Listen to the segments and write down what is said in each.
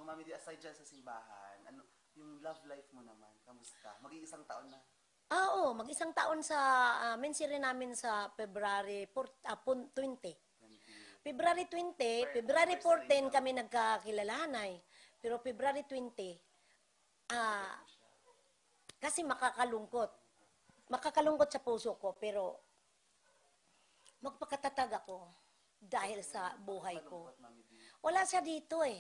So, Mami D, aside dyan sa simbahan, ano, yung love life mo naman, kamusta? Mag-iisang taon na. Oo, mag-isang taon sa mensiry namin sa February 20. 20. February 20, February Anniversary 14 niyo. kami nagkakilalanay. Pero February 20, Nag-break ah, mo siya. kasi makakalungkot. Makakalungkot sa puso ko, pero magpakatatag ako dahil sa Bakit buhay ko. malungkot, Mami D? Wala siya dito eh.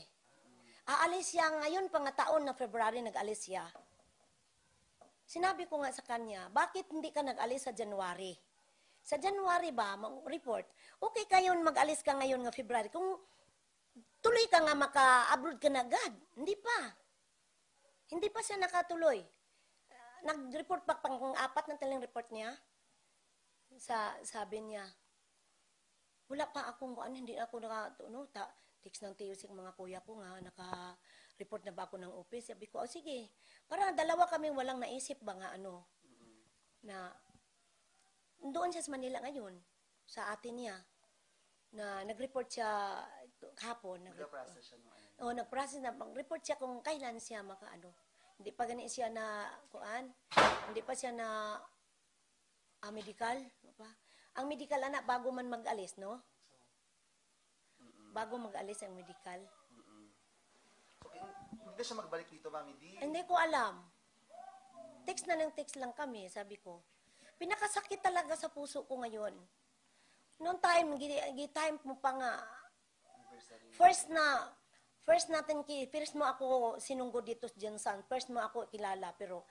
Aalis siya ngayon, taon na February nag-alis siya. Sinabi ko nga sa kanya, bakit hindi ka nag-alis sa January? Sa January ba, report, okay kayo mag-alis ka ngayon nga February. Kung tuloy ka nga maka-abroad ka na agad. Hindi pa. Hindi pa siya nakatuloy. Nag-report pa pang-apat na talang report niya. Sabi niya, wala pa akong ano, hindi ako text ng TUC mga kuya ko nga, naka-report na ba ako ng office? Sabi ko, sige, parang dalawa kami walang naisip ba nga ano, na doon siya sa Manila ngayon, sa atin niya, na nag-report siya kahapon. Nag-process siya nung ano. Nag-process na, mag-report siya kung kailan siya maka-ano. Hindi pa gani siya na, hindi pa siya na medical. Pa. Ang medical, anak, bago man mag-alis, no? Bago mag-alis ang medical. Okay, hindi na siya magbalik dito, Mami D. Hindi ko alam. Text lang kami, sabi ko. Pinakasakit talaga sa puso ko ngayon. Noong time, time mo pa nga, Anniversary. first mo ako sinunggod dito sa Jansan, first mo ako kilala, pero,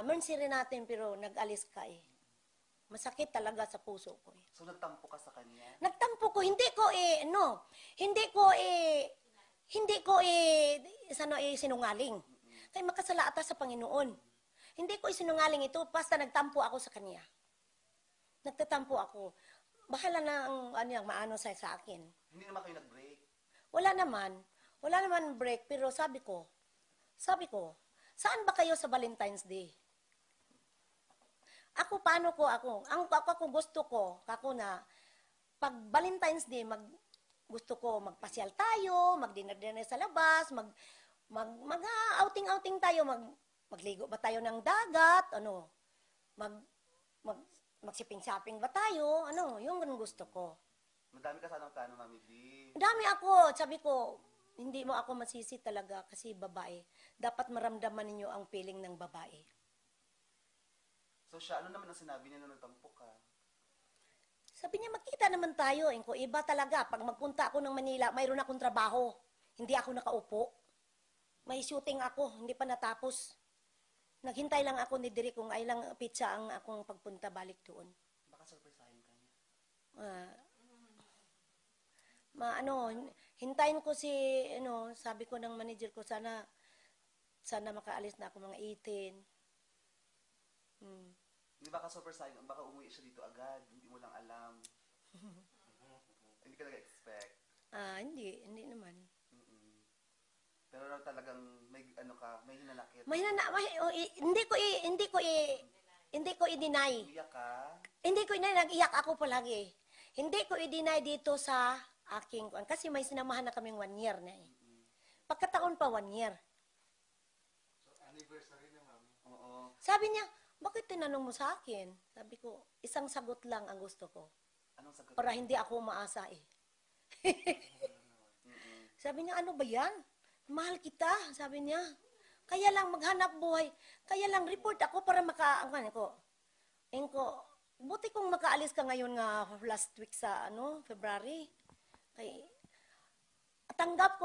mensirin natin, pero nag-alis ka eh. Masakit talaga sa puso ko eh. So, nagtampo ka sa kanya? Nagtampo ko, hindi ko sinungaling. Kaya makasala ata sa Panginoon. Hindi ko isinungaling ito, basta nagtampo ako sa kanya. Nagtatampo ako. Bahala na ang maano sa akin. Hindi naman kayo nag-break? Wala naman break, pero sabi ko, saan ba kayo sa Valentine's Day? Ako gusto ko, na, pag Valentine's Day, gusto ko magpasyal tayo, mag-dinner-dinner sa labas, outing-outing tayo, magligo ba tayo ng dagat, mag-shopping ba tayo, yung ganun gusto ko. Madami ka sanang plano, Mami D. Dami ako, sabi ko, hindi mo ako masisi talaga kasi babae. Dapat maramdaman ninyo ang feeling ng babae. So siya, ano naman ang sinabi niya nung nagtampo ka? Sabi niya, magkita naman tayo. Iba talaga. Pag magpunta ako ng Manila, mayroon akong trabaho. Hindi ako nakaupo. May shooting ako, hindi pa natapos. Naghintay lang ako ni Diri kung ay lang pizza ang akong pagpunta balik doon. Baka surprisahin ka niya. Hintayin ko sabi ko ng manager ko, sana makaalis na ako mga 18. Hindi baka surprisahin, baka umuwi siya dito agad, hindi mo lang alam. Hindi ka nag-expect. Hindi naman. Pero talagang may may hinanakit. Hindi ko i-deny. Umiyak ka? Hindi ko i-deny, nag-iyak ako palagi. Hindi ko i-deny dito sa aking, kasi may sinamahan na kaming 1 year na eh. Pagkataon pa 1 year. So, anniversary na, Mami. Oo. Sabi niya, bakit tinanong mo sa akin? Sabi ko, isang sagot lang ang gusto ko. Anong sagot? Para hindi ako maasa eh. Sabi niya, ano ba yan? Mahal kita, sabi niya. Kaya lang maghanap buhay. Kaya lang report ako para buti kong makaalis ka ngayon nga last week sa February. Tanggap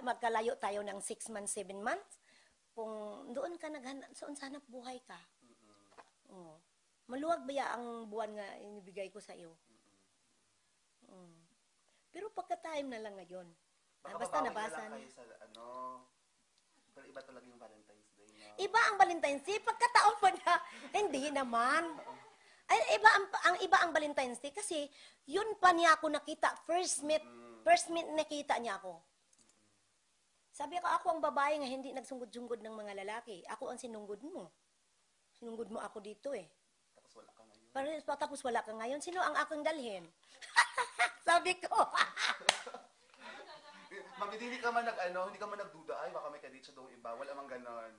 magkalayo tayo ng 6 months, 7 months. Kung doon ka sa hanap buhay ka. Maluwag ba ang buwan nga inibigay ko sa iyo? Pero pagka-time na lang ngayon. Basta nabasa na. niya. Sa, pero iba talaga yung Valentine's Day, no? Iba ang Valentine's Day. Pagkataon pa na, hindi naman. Ay, iba ang Valentine's Day kasi yun pa niya ako nakita. First meet nakita niya ako. Sabi ako ang babae nga hindi nagsunggod-sunggod ng mga lalaki. Ako ang sinunggod mo. Sinunggod mo ako dito eh. Tapos wala ka ngayon. Tapos wala ka ngayon. Sino ang aking dalhin? Sabi ko. Mami Mami, di, hindi ka man hindi ka man nagduda, ay, baka may kadit siya daw iba. Wala mang ganon.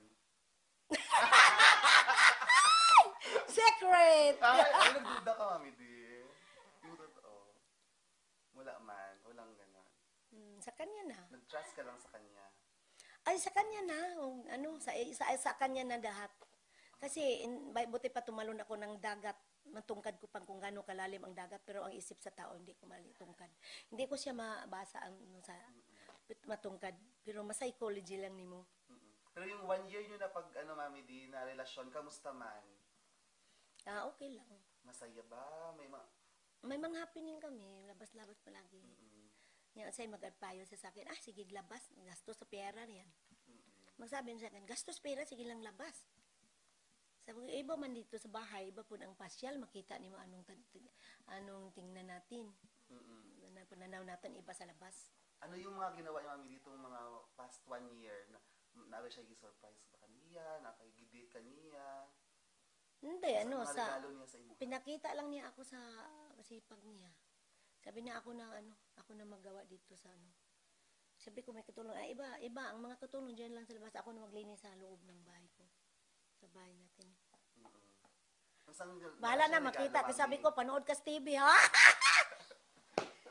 Secret! Ay, nagduda ka, Mami, di. Yung totoo. Wala man, walang ganon. Sa kanya na. Nag-trust ka lang sa kanya. Ay, sa kanya na. Sa kanya na lahat. Kasi, buti pa tumalon ako ng dagat. Matungkad ko pang kung gaano kalalim ang dagat. Pero ang isip sa tao, hindi ko matungkad. Hindi ko siya mabasa sa matungkad. Pero ma-psychology lang ni mo. Pero yung 1 year nyo na pag, Mami, di, na relasyon, kamusta man? Okay lang. Masaya ba? May mga happening kami. Labas-labas palagi. Yan, sa'yo mag-adpayo sa akin, sige, labas. Gastos sa pera riyan. Magsabi niya sa akin, gastos pera, sige lang labas. Sabi ko, iba man dito sa bahay, iba po ang pasyal, makita niyo anong tingnan natin. Pananaw natin, iba sa labas. Ano yung mga ginawa niya, Mami, dito mga past 1 year? Na siya i-surprise ba kaniya? Nakikidate kaniya? Hindi, regalo niya sa inyo? pinakita lang niya ako sa sipag niya. Sabi niya ako na magawa dito sa Sabi ko may katulong. Iba, ang mga katulong dyan lang sa labas. Ako na maglinis sa loob ng bahay ko. Sa bahay natin. Bahala na, makita. Kasi sabi ko, panood ka sa TV, ha?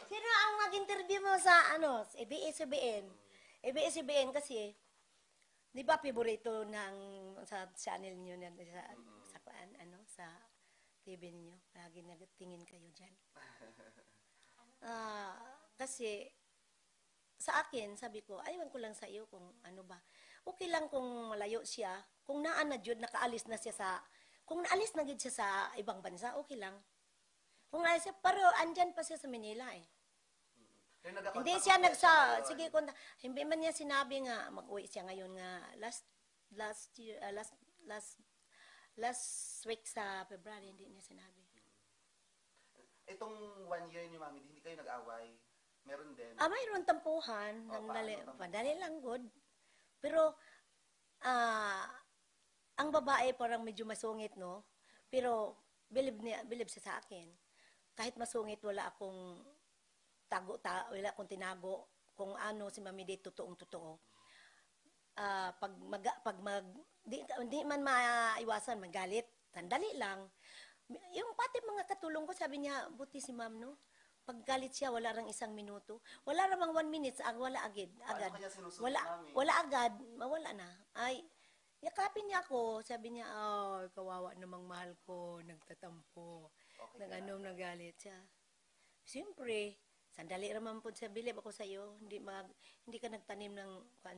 Sino ang mag-interview mo sa, ABS-CBN? ABS-CBN kasi, di ba, favorito sa channel niyo sa TV niyo. Lagi nagtingin kayo dyan. Kasi, sa akin, sabi ko, aywan ko lang sa iyo kung ano ba. Okay lang kung malayo siya. Kung naan na Jud, nakaalis na siya kung naalis na gid siya sa ibang bansa, okay lang. Kung naalis siya, pero andyan pa siya sa Manila eh. Hindi siya sige, hindi man niya sinabi nga, mag-uwi siya ngayon nga, last week sa February, hindi niya sinabi. Itong 1 year niyo, Mami, hindi kayo nag-away? Meron din? Mayroon tampuhan. Padali lang, good. Pero, ang babae parang medyo masungit, no? Pero, believe siya sa akin. Kahit masungit, wala akong tinago. Kung ano si Mami Day, totoong-totoo. Di man maiwasan, magalit. Sandali lang. Yung pati mga katulong ko, sabi niya, buti si Ma'am, no? Paggalit siya, wala rang 1 minuto. Wala ramang 1 minute, wala agad. Wala agad, mawala na. Ay, yakapin niya ako. Sabi niya, kawawa namang mahal ko, nagtatampo. Okay, nagalit siya. Siyempre, sandali raman po sa bilib ako sa iyo. Hindi ka nagtanim ng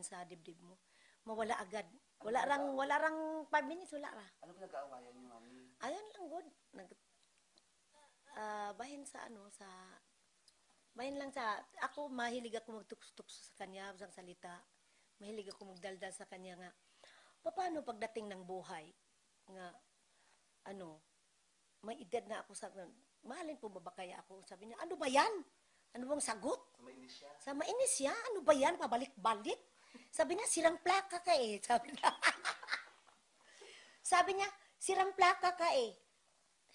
sa dibdib mo. Mawala agad. Wala rang 5 minutes, wala ra. Ano pinag-aawayan niyo, Mami? Ayun lang, good. Bahin lang sa, ako mahilig ako magtukso sa kanya, sa salita. Mahilig ako magdaldal sa kanya nga. Paano pagdating ng buhay? Nga, may edad na ako sa, mahalin po ba kaya ako? Sabi niya, ano ba yan? Ano bang sagot? Sa mainis siya. Ano ba yan? Pabalik-balik? Sabi niya, sirang plaka ka eh. Sabi niya, sirang plaka ka eh.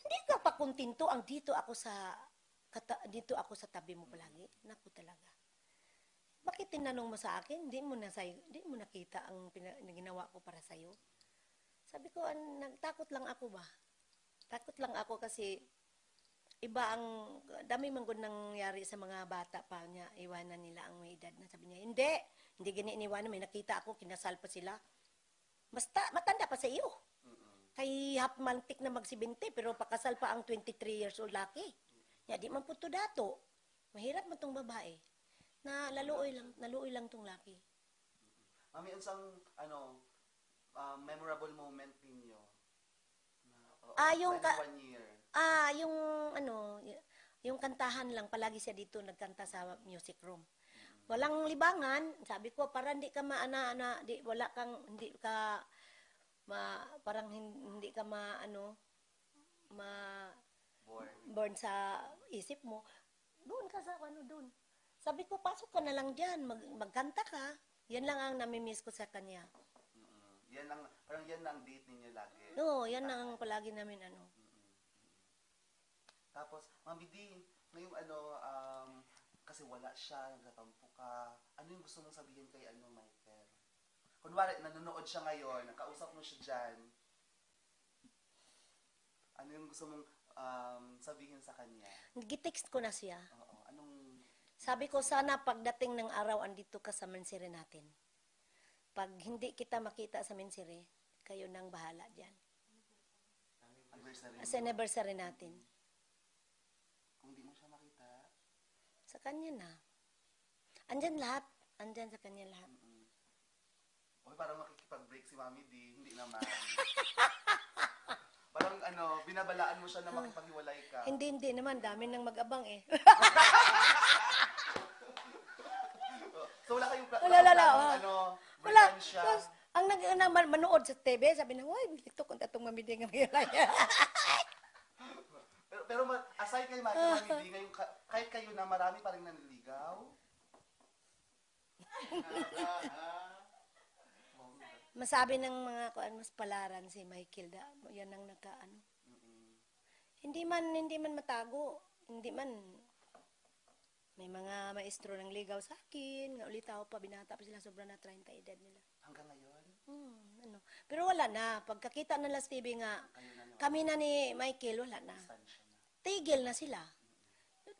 Hindi ka pa kontento ang dito ako sa tabi mo palagi. Naku talaga. Bakit tinanong mo sa akin? Hindi mo nakita ang ginawa ko para sa iyo. Sabi ko, nagtakot lang ako ba? Takot lang ako kasi iba dami man gud nangyari sa mga bata pa niya, iwanan nila ang may edad na. Sabi niya, hindi gini iniwanan, may nakita ako, kinasal pa sila. Basta, matanda pa sa iyo. Kay hapmantik na mag-70, pero pakasal pa ang 23 years old laki. Di man po to dato. Mahirap mo tong babae. Na laluoy lang tong laki. Mami, unsang, memorable moment ninyo? Yung 1 year. Yung kantahan lang, palagi siya dito nagkanta sa music room. Walang libangan, sabi ko, para hindi ka born sa isip mo, doon ka sa doon. Sabi ko, pasok ka na lang diyan, magkanta ka. Yan lang ang nami-miss ko sa kanya. Parang yan ang date ninyo lagi. No, yan ang palagi namin Tapos, Mami D, ngayong kasi wala siya, nagtatampo ka. Ano yung gusto mong sabihin kay Michael? Kunwari, nanonood siya ngayon, nakausap mo siya dyan. Ano yung gusto mong sabihin sa kanya? Nag-text ko na siya. Oo, anong... Sabi ko, sana pagdating ng araw, andito ka sa Mansiri natin. Pag hindi kita makita sa Mansiri, kayo nang bahala dyan. Anniversary. As anniversary natin. Kung di mo siya makita, Sa kanya na. Andyan lahat. Andyan sa kanya lahat. okay, parang makikipag-break si Mami D. Hindi naman. Parang binabalaan mo siya na makipaghiwalay ka. Hindi naman. Dami nang mag-abang eh. So wala kayong Wala. break siya. Tapos, ang manood sa TV, sabi na, "Uy, TikTok kung tatong mamidi nga may Pero aside kay Mami D, ngayon, kahit kayo na marami pa rin nanliligaw. Masabi ng mga mas palaran si Michael da, yan ang Hindi man matago, hindi man may mga maestro ng ligaw sa akin, nga ulit ako pa, binata pa sila, sobra na 30 edad nila. Hanggang ngayon, Pero wala na, pagkakita nila sa TV nga, kayo na kami na ni Michael, wala na. distansya na. Tigil na sila.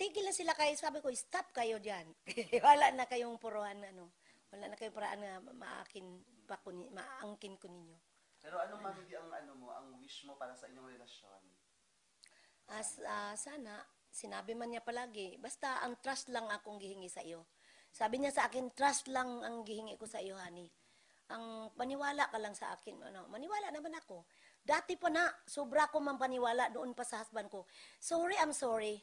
Tigil na sila kayo, sabi ko, stop kayo dyan. Wala na kayong puruhan, wala na kayong paraan na maangkin ko ninyo. Pero anong Mami D ang wish mo para sa inyong relasyon? Sana, sinabi man niya palagi, basta ang trust lang akong gihingi sa iyo. Sabi niya sa akin, trust lang ang gihingi ko sa iyo, honey. Ang maniwala ka lang sa akin. Maniwala naman ako. Dati pa na, sobra ko man paniwala doon pa sa husband ko. Sorry, I'm sorry.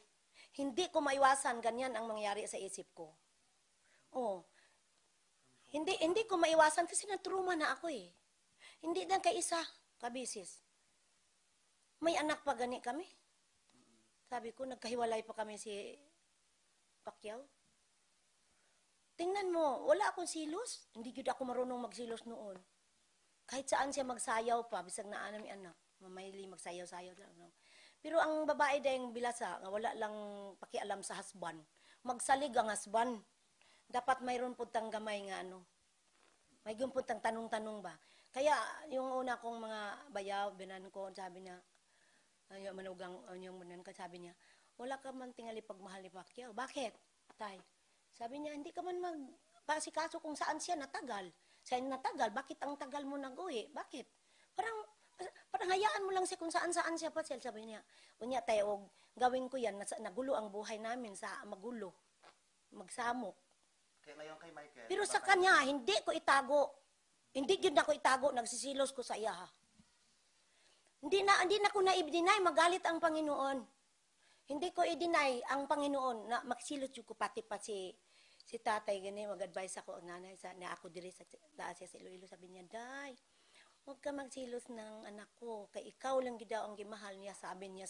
Hindi ko maiwasan, ganyan ang mangyari sa isip ko. Oh. Hindi ko maiwasan kasi na-trauma na ako eh. Hindi lang kay isa, kabisis. May anak pa gani kami. Sabi ko, nagkahiwalay pa kami si Pacquiao. Tingnan mo, wala akong silos. Hindi yun ako marunong magsilos noon. Kahit saan siya magsayaw pa, bisag na anami anak. Mamayli magsayaw-sayaw lang. No? Pero ang babae dahil bilasa, nga wala lang pakialam sa husband. Magsalig ang husband. Dapat mayroon puntang gamay nga Mayroon puntang tanong-tanong ba. Kaya yung una kong mga bayaw, binan ko, sabi niya, ayaw manugang yung binan ko, sabi niya, wala ka man tingali pagmahal ni Pacquiao. Bakit, tay? Sabi niya, hindi ka man magpasikaso kung saan siya natagal. Siya natagal, bakit ang tagal mo nag-uwi? Bakit? Parang hayaan mo lang siya kung saan-saan siya pa. Sabi niya, unya tayo, gawin ko yan, nagulo ang buhay namin sa magulo, magsamok. Kaya ngayon kay Michael. Pero sa kanya, hindi ko itago. Hindi yun ako itago, nagsisilos ko sa iya. Hindi na ko na-i-deny, magalit ang Panginoon. Hindi ko i-deny ang Panginoon na magsilos ko pati pa si tatay gani, mag-advise ako ang nanay na ako diri sa Iloilo, sabi niya, "Day, huwag ka magsilos ng anak ko, kay ikaw lang gid daw ang gimahal niya," sabi niya